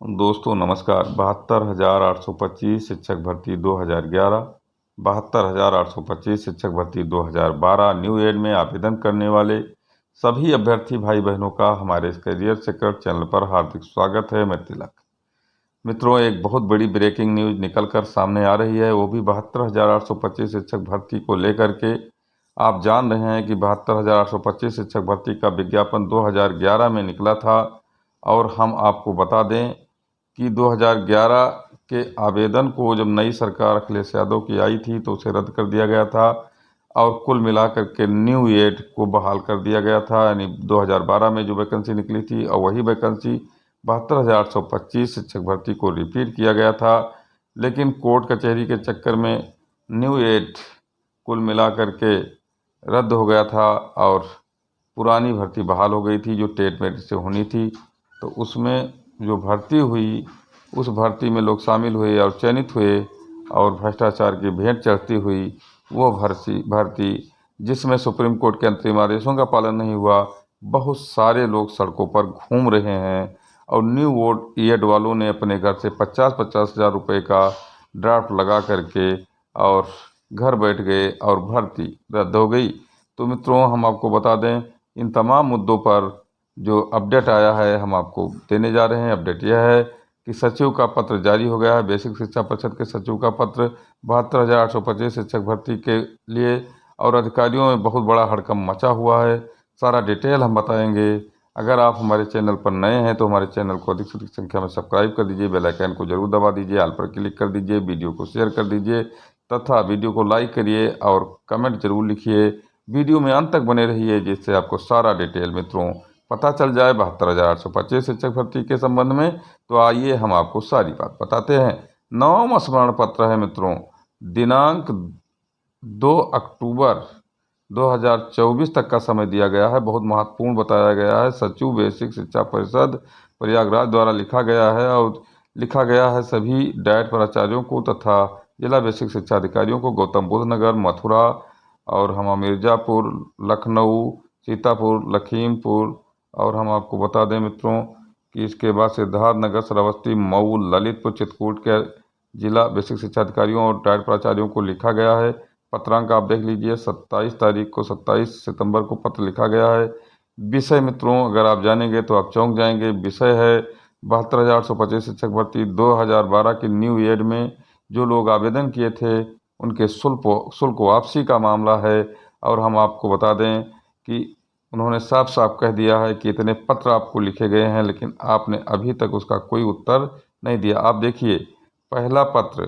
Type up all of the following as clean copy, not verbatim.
दोस्तों नमस्कार। 72,825 शिक्षक भर्ती 2011, 72,825 शिक्षक भर्ती 2012 न्यू एड में आवेदन करने वाले सभी अभ्यर्थी भाई बहनों का हमारे इस करियर सीक्रेट चैनल पर हार्दिक स्वागत है। मैं तिलक। मित्रों, एक बहुत बड़ी ब्रेकिंग न्यूज निकल कर सामने आ रही है, वो भी 72,825 शिक्षक भर्ती को लेकर के। आप जान रहे हैं कि 72,825 शिक्षक भर्ती का विज्ञापन 2011 में निकला था, और हम आपको बता दें कि 2011 के आवेदन को जब नई सरकार अखिलेश यादव की आई थी तो उसे रद्द कर दिया गया था, और कुल मिलाकर के न्यू एड को बहाल कर दिया गया था। यानी 2012 में जो वैकेंसी निकली थी और वही वैकेंसी 72,825 शिक्षक भर्ती को रिपीट किया गया था। लेकिन कोर्ट कचहरी के चक्कर में न्यू एड कुल मिलाकर के रद्द हो गया था, और पुरानी भर्ती बहाल हो गई थी जो टेट मेरिट से होनी थी। तो उसमें जो भर्ती हुई, उस भर्ती में लोग शामिल हुए और चयनित हुए, और भ्रष्टाचार की भेंट चढ़ती हुई वो भर्ती जिसमें सुप्रीम कोर्ट के अंतरिम आदेशों का पालन नहीं हुआ। बहुत सारे लोग सड़कों पर घूम रहे हैं, और न्यू एड वालों ने अपने घर से 50-50 हज़ार रुपये का ड्राफ्ट लगा करके और घर बैठ गए और भर्ती रद्द हो गई। तो मित्रों, हम आपको बता दें, इन तमाम मुद्दों पर जो अपडेट आया है हम आपको देने जा रहे हैं। अपडेट यह है कि सचिव का पत्र जारी हो गया है। बेसिक शिक्षा परिषद के सचिव का पत्र 72,825 शिक्षक भर्ती के लिए, और अधिकारियों में बहुत बड़ा हड़कंप मचा हुआ है। सारा डिटेल हम बताएंगे। अगर आप हमारे चैनल पर नए हैं तो हमारे चैनल को अधिक से अधिक संख्या में सब्सक्राइब कर दीजिए, बेल आइकन को जरूर दबा दीजिए, ऑल पर क्लिक कर दीजिए, वीडियो को शेयर कर दीजिए तथा वीडियो को लाइक करिए और कमेंट जरूर लिखिए। वीडियो में अंत तक बने रहिए, जिससे आपको सारा डिटेल मित्रों पता चल जाए 72,825 शिक्षक भर्ती के संबंध में। तो आइए हम आपको सारी बात बताते हैं। नवम स्मरण पत्र है मित्रों, दिनांक 2 अक्टूबर 2024 तक का समय दिया गया है। बहुत महत्वपूर्ण बताया गया है। सचिव बेसिक शिक्षा परिषद प्रयागराज द्वारा लिखा गया है, और लिखा गया है सभी डाइट प्राचार्यों को तथा जिला बेसिक शिक्षा अधिकारियों को गौतम बुद्ध नगर, मथुरा और मिर्ज़ापुर, लखनऊ, सीतापुर, लखीमपुर। और हम आपको बता दें मित्रों कि इसके बाद सिद्धार्थनगर, श्रावस्ती, मऊ, ललितपुर, चित्रकूट के जिला बेसिक शिक्षा अधिकारियों और डाइट प्राचार्यों को लिखा गया है। पत्रांक आप देख लीजिए, 27 सितंबर को पत्र लिखा गया है। विषय मित्रों अगर आप जानेंगे तो आप चौंक जाएंगे। विषय है 72,825 शिक्षक भर्ती 2012 की न्यू एड में जो लोग आवेदन किए थे उनके शुल्क वापसी का मामला है। और हम आपको बता दें कि उन्होंने साफ साफ कह दिया है कि इतने पत्र आपको लिखे गए हैं, लेकिन आपने अभी तक उसका कोई उत्तर नहीं दिया। आप देखिए, पहला पत्र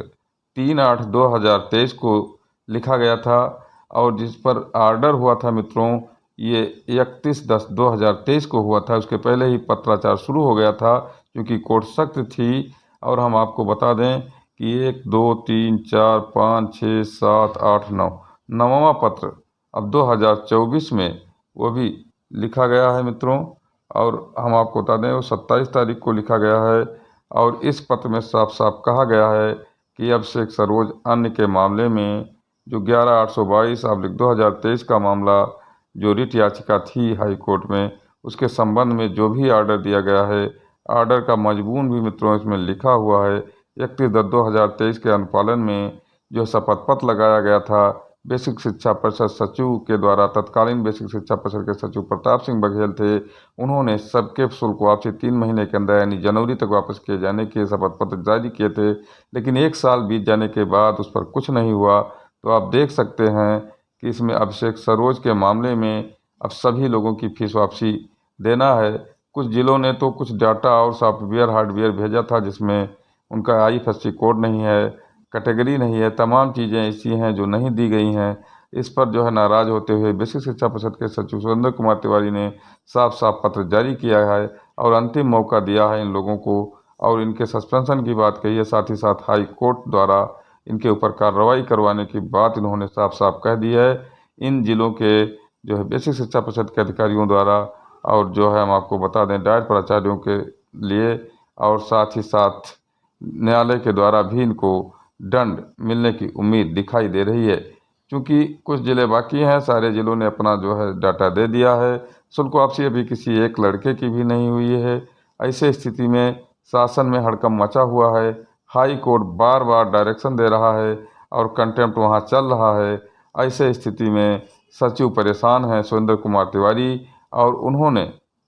3/8/2023 को लिखा गया था, और जिस पर ऑर्डर हुआ था मित्रों ये 31/10/2023 को हुआ था। उसके पहले ही पत्राचार शुरू हो गया था, क्योंकि कोर्ट सख्त थी। और हम आपको बता दें कि 1 2 3 4 5 6 7 8 9 नववां पत्र अब 2024 में वो भी लिखा गया है मित्रों। और हम आपको बता दें वो 27 तारीख को लिखा गया है, और इस पत्र में साफ साफ कहा गया है कि अभिषेक सरोज अन्य के मामले में जो 11/822/2023 का मामला जो रिट याचिका थी हाई कोर्ट में, उसके संबंध में जो भी ऑर्डर दिया गया है, ऑर्डर का मजमून भी मित्रों इसमें लिखा हुआ है। 31/10/2023 के अनुपालन में जो शपथ पत्र लगाया गया था बेसिक शिक्षा परिषद सचिव के द्वारा, तत्कालीन बेसिक शिक्षा परिषद के सचिव प्रताप सिंह बघेल थे। उन्होंने सबके शुल्क वापसी 3 महीने के अंदर यानी जनवरी तक वापस किए जाने के शपथ पत्र जारी किए थे, लेकिन 1 साल बीत जाने के बाद उस पर कुछ नहीं हुआ। तो आप देख सकते हैं कि इसमें अभिषेक सरोज के मामले में अब सभी लोगों की फीस वापसी देना है। कुछ जिलों ने तो कुछ डाटा और सॉफ्टवेयर हार्डवेयर भेजा था जिसमें उनका IFSC कोड नहीं है, कैटेगरी नहीं है, तमाम चीज़ें ऐसी हैं जो नहीं दी गई हैं। इस पर जो है नाराज़ होते हुए बेसिक शिक्षा परिषद के सचिव सुरेंद्र कुमार तिवारी ने साफ साफ पत्र जारी किया है और अंतिम मौका दिया है इन लोगों को, और इनके सस्पेंशन की बात कही है। साथ ही साथ हाई कोर्ट द्वारा इनके ऊपर कार्रवाई करवाने की बात इन्होंने साफ साफ कह दी है इन जिलों के जो है बेसिक शिक्षा परिषद के अधिकारियों द्वारा। और जो है हम आपको बता दें डाइट प्राचार्यों के लिए, और साथ ही साथ न्यायालय के द्वारा भी इनको दंड मिलने की उम्मीद दिखाई दे रही है। क्योंकि कुछ ज़िले बाकी हैं, सारे ज़िलों ने अपना जो है डाटा दे दिया है। शुल्क वापसी अभी किसी एक लड़के की भी नहीं हुई है। ऐसे स्थिति में शासन में हड़कंप मचा हुआ है। हाई कोर्ट बार बार डायरेक्शन दे रहा है और कंटेम्प्ट वहाँ चल रहा है। ऐसे स्थिति में सचिव परेशान हैं सुरेंद्र कुमार तिवारी, और उन्होंने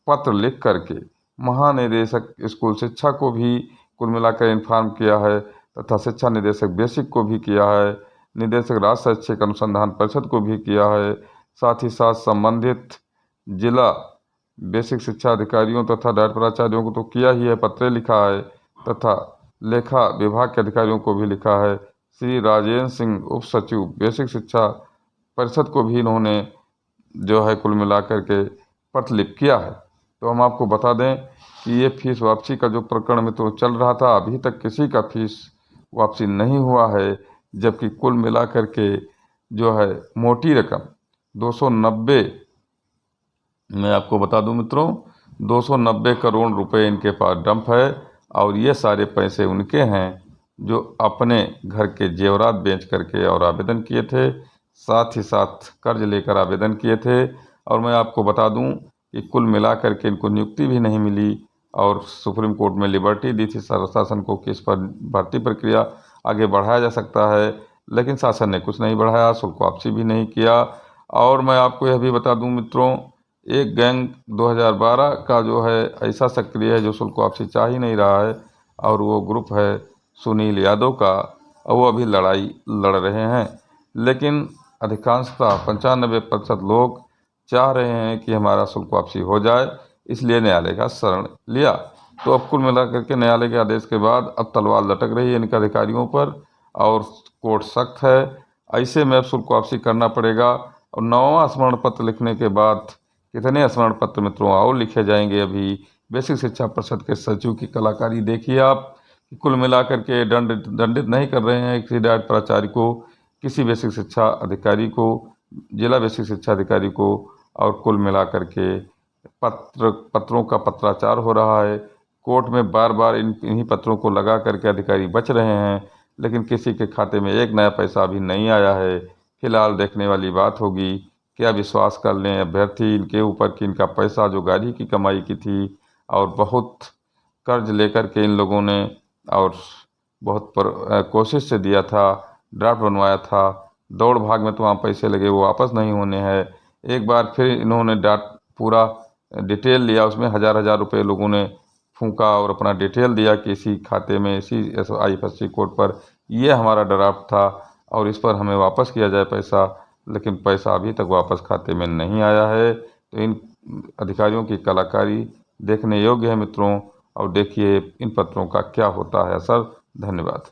पत्र लिख करके महानिदेशक स्कूल शिक्षा को भी कुल मिलाकर इन्फॉर्म किया है तथा शिक्षा निदेशक बेसिक को भी किया है, निदेशक राज्य शैक्षिक अनुसंधान परिषद को भी किया है, साथ ही साथ संबंधित जिला बेसिक शिक्षा अधिकारियों तथा डायट प्राचार्यों को तो किया ही है, पत्र लिखा है, तथा लेखा विभाग के अधिकारियों को भी लिखा है। श्री राजेंद्र सिंह उप सचिव बेसिक शिक्षा परिषद को भी इन्होंने जो है कुल मिलाकर के पत्र लिख किया है। तो हम आपको बता दें कि ये फीस वापसी का जो प्रकरण में तो चल रहा था, अभी तक किसी का फीस वापसी नहीं हुआ है, जबकि कुल मिलाकर के जो है मोटी रकम 290, मैं आपको बता दूं मित्रों, 290 करोड़ रुपए इनके पास डंप है, और ये सारे पैसे उनके हैं जो अपने घर के जेवरात बेच करके और आवेदन किए थे, साथ ही साथ कर्ज लेकर आवेदन किए थे। और मैं आपको बता दूं कि कुल मिलाकर के इनको नियुक्ति भी नहीं मिली, और सुप्रीम कोर्ट में लिबर्टी दी थी शासन को कि इस पर भर्ती प्रक्रिया आगे बढ़ाया जा सकता है, लेकिन शासन ने कुछ नहीं बढ़ाया, शुल्क वापसी भी नहीं किया। और मैं आपको यह भी बता दूं मित्रों, एक गैंग 2012 का जो है ऐसा सक्रिय है जो शुल्क वापसी चाह ही नहीं रहा है, और वो ग्रुप है सुनील यादव का, और वो अभी लड़ाई लड़ रहे हैं। लेकिन अधिकांशतः 95% लोग चाह रहे हैं कि हमारा शुल्क वापसी हो जाए, इसलिए न्यायालय का शरण लिया। तो अब कुल मिलाकर के न्यायालय के आदेश के बाद अब तलवार लटक रही है इनके अधिकारियों पर, और कोर्ट सख्त है। ऐसे में अब शुल्क वापसी करना पड़ेगा। और 9वां स्मरण पत्र लिखने के बाद कितने स्मरण पत्र मित्रों और लिखे जाएंगे। अभी बेसिक शिक्षा परिषद के सचिव की कलाकारी देखिए आप, कि कुल मिलाकर के दंडित नहीं कर रहे हैं किसी डायट प्राचार्य को, किसी बेसिक शिक्षा अधिकारी को, जिला बेसिक शिक्षा अधिकारी को, और कुल मिलाकर के पत्रों का पत्राचार हो रहा है। कोर्ट में बार बार इन्हीं पत्रों को लगा करके अधिकारी बच रहे हैं, लेकिन किसी के खाते में एक नया पैसा अभी नहीं आया है। फिलहाल देखने वाली बात होगी, क्या विश्वास कर लें अभ्यर्थी इनके ऊपर कि इनका पैसा जो गाड़ी की कमाई की थी, और बहुत कर्ज लेकर के इन लोगों ने, और बहुत कोशिश से दिया था, ड्राफ्ट बनवाया था, दौड़ भाग में तो वहाँ पैसे लगे, वो वापस नहीं होने हैं। एक बार फिर इन्होंने पूरा डिटेल लिया, उसमें हज़ार हज़ार रुपये लोगों ने फूंका और अपना डिटेल दिया कि इसी खाते में, इसी IFSC कोड पर ये हमारा ड्राफ्ट था, और इस पर हमें वापस किया जाए पैसा, लेकिन पैसा अभी तक वापस खाते में नहीं आया है। तो इन अधिकारियों की कलाकारी देखने योग्य है मित्रों, और देखिए इन पत्रों का क्या होता है असर। धन्यवाद।